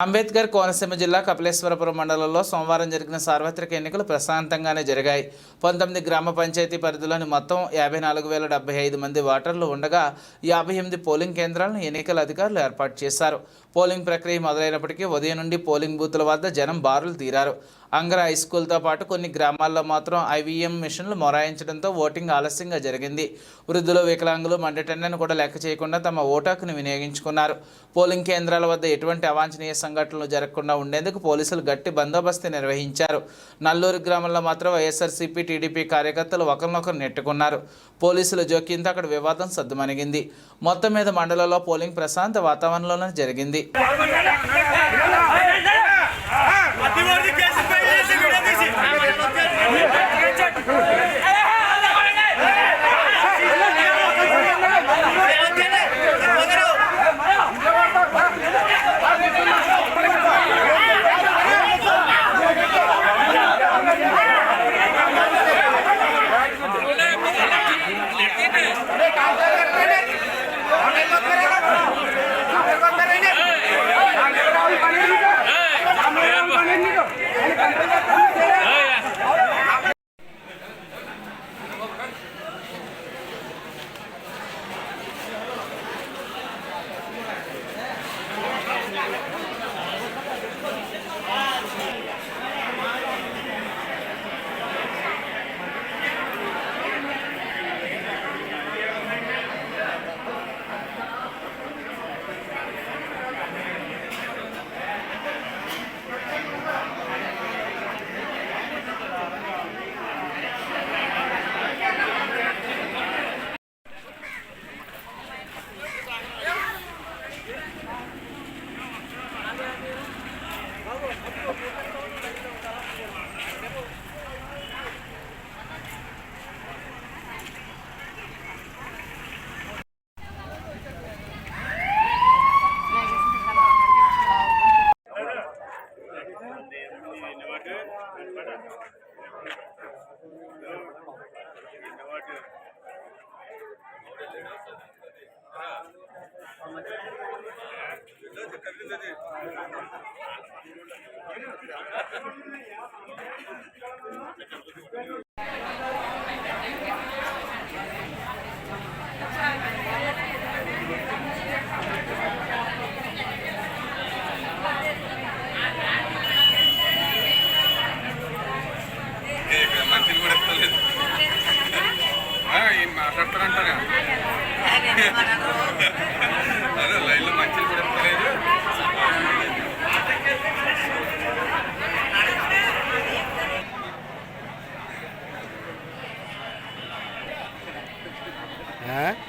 అంబేద్కర్ కోనసీమ జిల్లా కపిలేశ్వరపురం మండలంలో సోమవారం జరిగిన సార్వత్రిక ఎన్నికలు ప్రశాంతంగానే జరిగాయి. 19 గ్రామ పంచాయతీ పరిధిలోని మొత్తం 54,075 మంది ఓటర్లు ఉండగా 58 పోలింగ్ కేంద్రాలను ఎన్నికల అధికారులు ఏర్పాటు చేశారు. పోలింగ్ ప్రక్రియ మొదలైనప్పటికీ ఉదయం నుండి పోలింగ్ బూతుల వద్ద జనం బారులు తీరారు. అంగర హై స్కూల్తో పాటు కొన్ని గ్రామాల్లో మాత్రం IVM మిషన్లు మొరాయించడంతో ఓటింగ్ ఆలస్యంగా జరిగింది. వృద్ధులు, వికలాంగులు మండటెండను కూడా లెక్క చేయకుండా తమ ఓటు హక్కును వినియోగించుకున్నారు. పోలింగ్ కేంద్రాల వద్ద ఎటువంటి అవాంఛనీయ సంఘటనలు జరగకుండా ఉండేందుకు పోలీసులు గట్టి బందోబస్తు నిర్వహించారు. నల్లూరు గ్రామంలో మాత్రం వైఎస్ఆర్సీపీ, టీడీపీ కార్యకర్తలు ఒకరినొకరు నెట్టుకున్నారు. పోలీసుల జోక్యంతో అక్కడ వివాదం సద్దుమణిగింది. మొత్తం మీద మండలంలో పోలింగ్ ప్రశాంత వాతావరణంలోనే జరిగింది. మంచిని కూడా ఎత్తలేదు మాట్లాడతారంటారా అదే లైన్లో మంచిని కూడా ఎత్తలేదు. Huh?